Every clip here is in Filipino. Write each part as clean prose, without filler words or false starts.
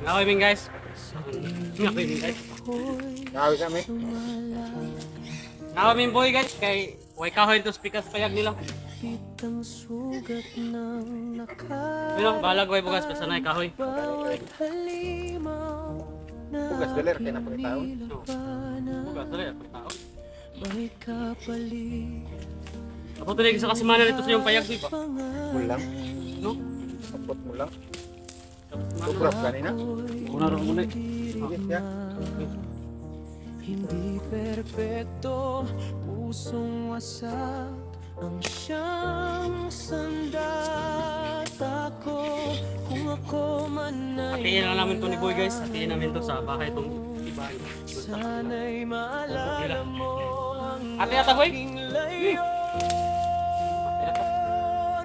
Ako min guys. Ako min guys. Nawi kami. Ako min boy guys kay way kahoy to speakers payag nila. Pero balag way bugas basta na kahoy. Bugas galer kay na pagkatao. Bugas dali ako tao. Ako tuloy sa kasimana nito sa yung payag di ba? Mulang. No? Sapot mulang. Tubrap kanina. Una ron muna. Sige ya. Hindi perpekto, pusong wasak ang siyang sandat ako. Kung ako man ay Hatiin lang namin to ni boy guys. Hatiin namin to sa bahay tong iba. sana'y maalala mo ang Ate ata boy. layon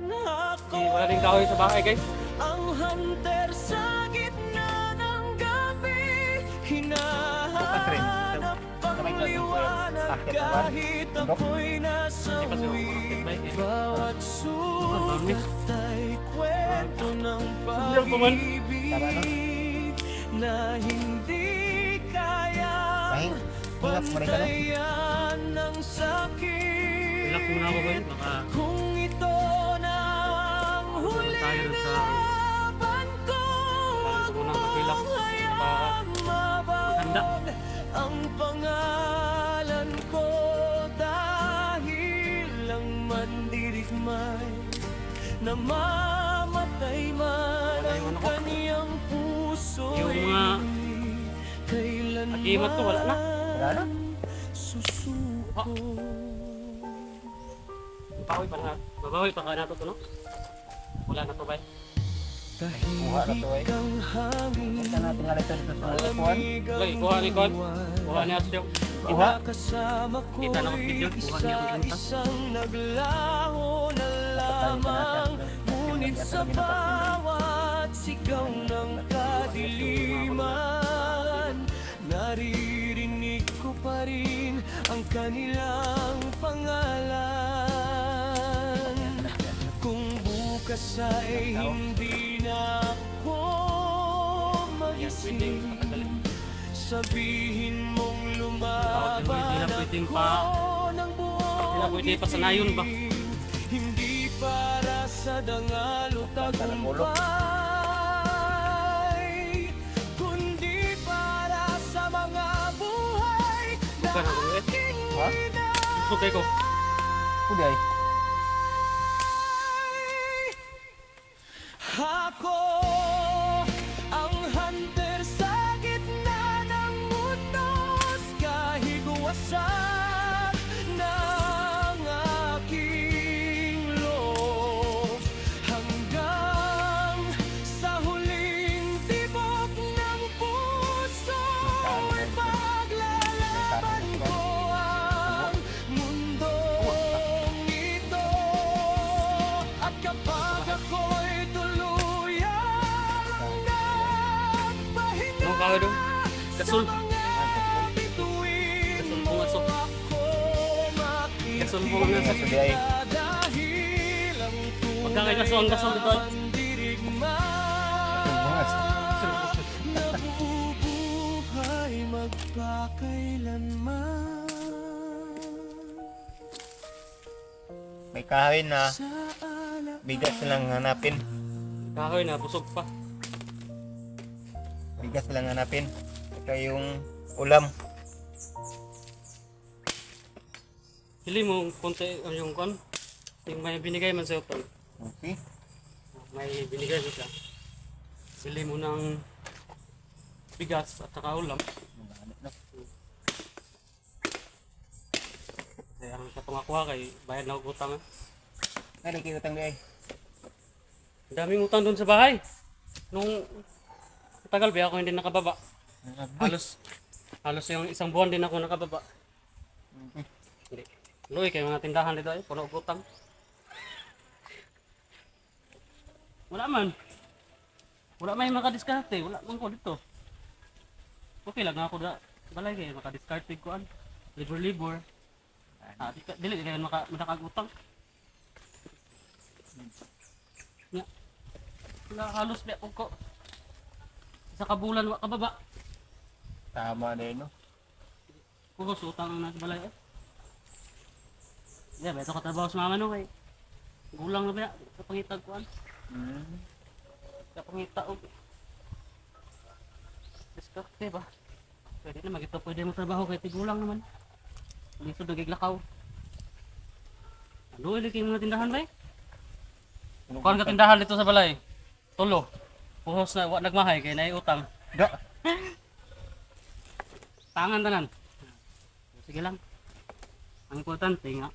ako. Wala ding kahoy sa bahay guys. Ang hunter sa gitna ng gabi, hinahanap ang liwanag kahit ako'y nasa bawat sulat ay kwento ng pag-ibig na hindi kaya pantayan ng sakit. Relax muna ako boy. Baka Kung ito na ang huli tayo rin sa laban ko, Kailangan ko muna mag-relax. hayaang Handa. mabawag ang pangalan ko dahil lang mandirigmay, namamatay man ang kaniyang puso. Yung mga akimat to wala na. Wala na. Susuko. Babawi pa na. Babawi pa ka na to no? Wala na to bay. Kuha na to ay. Kang hangin, Basta natin nga dito sa upuan. Okay, kuha ni Kon. Kuha niya siya. Kuha. kasama ko Kita na ko video. Kuha niya ang kanta. isang naglaho na lamang, ngunit sa bawat sigaw ng kadiliman, naririnig ko pa rin ang kanilang pangalan. Kung bukas ay hindi na ako magising, sabihin mong lumaban Hindi na pwedeng pa. ako ng Hindi na buong pwede pa sanayon ba? hindi para sa dangal o tagumpay, kundi para sa mga buhay na Bukan ako eh. aking Ha? Sukay ko. Uday. Ako ang hunter sa gitna ng utos, kahit wasak ng aking loob, hanggang sa huling tibok ng puso ay paglalaban ko ang mundong ito. At kapag ako'y tuluyang nagpahinga Ano kahoy doon? Kasul. sa mga bituin Kasul mo, pumasok. ako Kasul po nga sa Suday. dahil ang Magkakay kaso ang kasal dito. dirigma Bungas. nabubuhay magpakailanman May kahoy na sa alak. bigas lang hanapin. Kahoy na busog pa. Bigas lang hanapin. Ito yung ulam. Hili mo konti ang yung kon. Yung may binigay man sa utol. Okay. May binigay mo siya. Hili mo ng bigas at saka ulam. Kasi ang katong ako kay bayad na ako utang. Ano kayo utang di ay? Ang daming utang doon sa bahay. Nung tagal ba ako hindi nakababa. Halos yung isang buwan din ako nakababa. Hindi. Luy kay mga tindahan dito ay puno utang. Wala man. Wala may makadiskarte, wala man ko dito. Okay lang ako da. Balay kay makadiskarte ko an. Libur-libur. Dili kayo makakagutang. Wala halos ba ko. Sa kabulan wa kababa. Tama na yun, no? Puro utang ang nasa balay. Yeah, beto katrabaho sa mama no kay. Gulang na ba sa pangitag kuan. Hmm. Sa pangita og diskarte ba? Pwede na magito pwede mo trabaho kay tigulang naman. Dito dugig lakaw. Ano iliki mga tindahan ba? Kuan ka tindahan dito sa balay. Tulo. Puhos na wa nagmahay kay nay utang. Da. Tangan tanan. Sige lang. Ang importante nga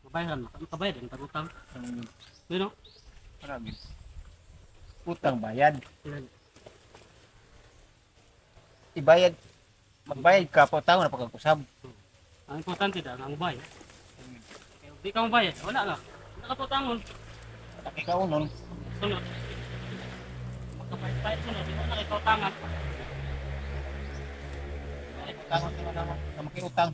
mabayaran makabayad ang utang. You know? Marami. Utang bayad. Ibayad. Magbayad ka po tao na pagkakusab. Ang importante da nga mabayad. Kaya di ka mabayad, wala na. Wala ka tutangon. Taki ka unon. Sunod. Magkapayad sunod, di ba na ikaw tangan. Tangon ka naman na makiutang.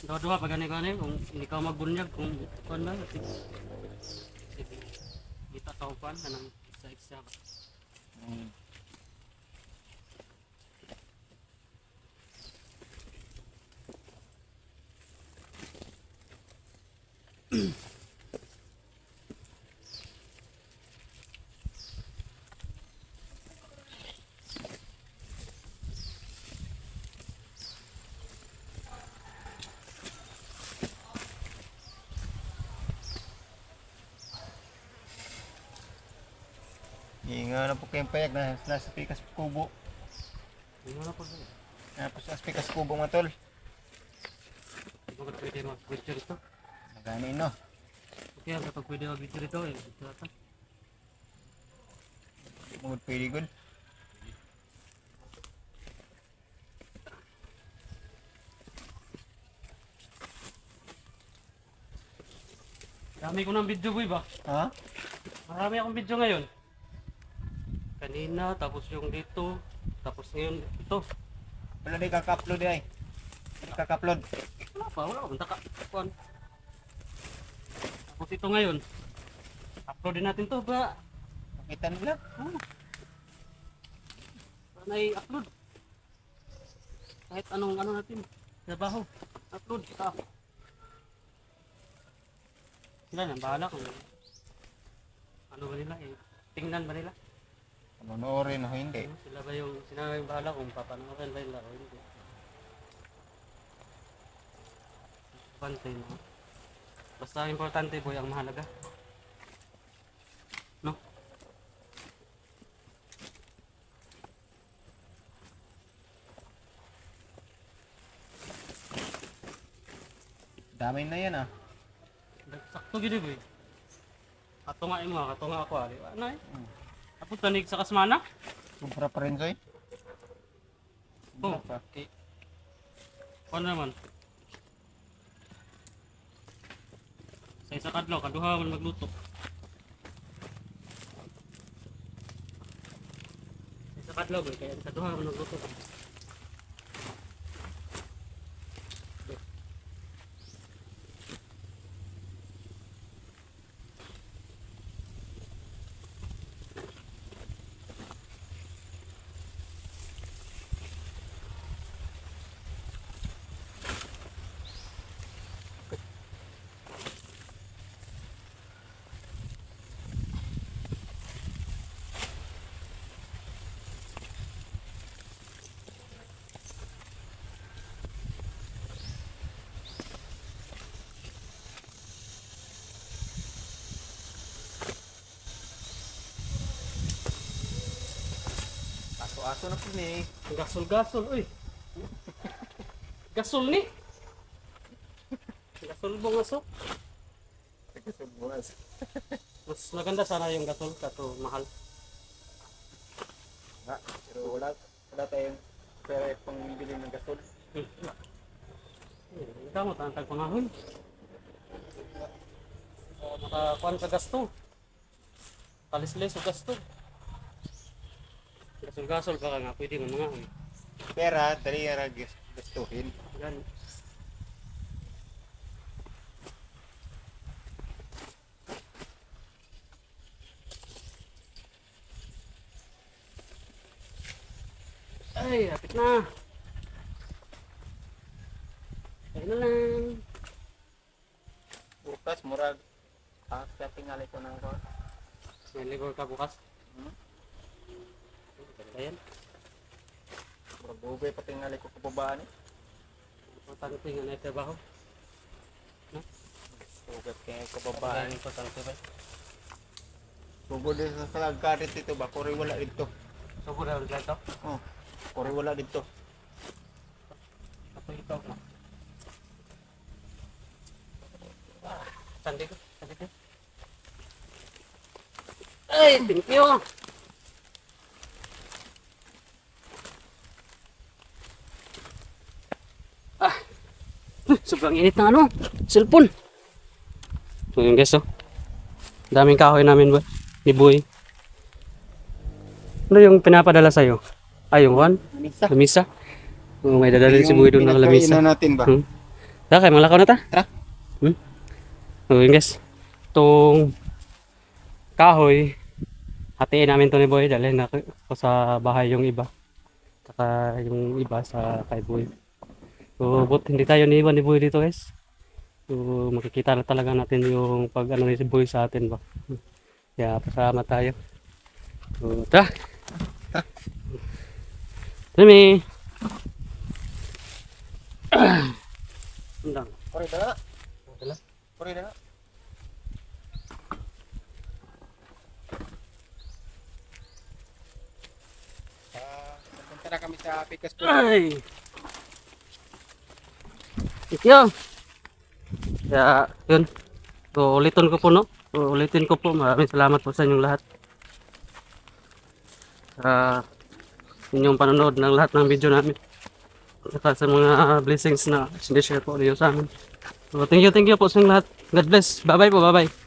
Duha-duha pag gani kung hindi ka magbunyag kung kuan ba. Kita ka upan kanang isa-isa ba. Hmm. Hinga na po kayong payag na nasa pikas kubo. Ano na po ba? Tapos sa pikas kubo mga tol. Hindi ka pwede mag-video rito. Nagani no. Kaya kapag pwede mag-video rito, video ata. Mugod pwede good. Dami ko ng video boy ba? Ha? Marami akong video ngayon. Kanina, tapos yung dito, tapos ngayon ito. Wala di kaka-upload ay. Hindi kaka-upload. Wala akong kuan. Tapos ito ngayon. Upload din natin to ba? Makita nila. Para i-upload. Kahit anong ano natin. Trabaho. Upload ka. Sila na, bahala kung ano ba nila eh. Tingnan ba nila? Panonoorin o hindi. Sila ba yung bahala kung papanoorin ba nila o hindi. Pantay mo. Basta importante boy ang mahalaga. No? Dami na yan ah. Sakto gini boy. Katungain mo, katunga ako ali. Ano eh? Ako tanig sa kasmana? Sobra pa rin soy. Oh, okay. Ano naman? Sa isa kadlaw, kaduha man magluto. Sa isa kadlaw boy, kaya kaduha man magluto. Aso na po ni. Gasol-gasol, uy. Gasol ni. Gasol bong aso. Mas maganda sana yung gasol kato mahal. Ha, pero wala tayong pera pang bili ng gasol. Kamot ang tagpangahon. Makakuan ka gasto. Kalislis o gasto. Gasol-gasol baka nga pwede mo nga. Pera, dali ra gastuhin. Yan. Ay, apit na. Kaya na lang. Bukas, murag. Kaya tingali ko ng ko. May ligor ka bukas. Ayan. Murag bugay pa tingali ko kapabaan eh. Importante nga na trabaho. Bugay kaya kapabaan. Importante ba? Bugod din sa salagkarit dito ba? Kuri wala dito. So, pura ulit lang ito. Oh, kuri wala dito. Ako ito na. Sandi ko. Sandi ko. Ay, thank you. Sobrang init ng ano, cellphone. So yun guys, oh. Daming kahoy namin ba? Ni Boy. Ano yung pinapadala sa'yo? Ay, yung one? Misa. Lamisa? Oh, may dadalhin si Boy doon ng lamisa. Pinagkainan natin ba? Tara, kayo malakaw na ta? Tara. So yun guys, itong kahoy, hatiin namin to ni Boy, dalhin na ko sa bahay yung iba. Saka yung iba sa kay Boy. So, but hindi tayo niiwan ni Boy dito guys. So, makikita na talaga natin yung pag ano ni si Boy sa atin ba. Kaya pasama tayo. So, tara! Remy! Andang. Kuri na. Dala. Kuri na. Punta na kami sa Picas po. Ay! Thank you! Kaya, yun. So, ulitin ko po, no? So, ulitin ko po. Maraming salamat po sa inyong lahat. Sa inyong panonood ng lahat ng video namin. Saka sa mga blessings na sinishare po niyo sa amin. So, thank you po sa inyong lahat. God bless. Bye-bye po, bye-bye.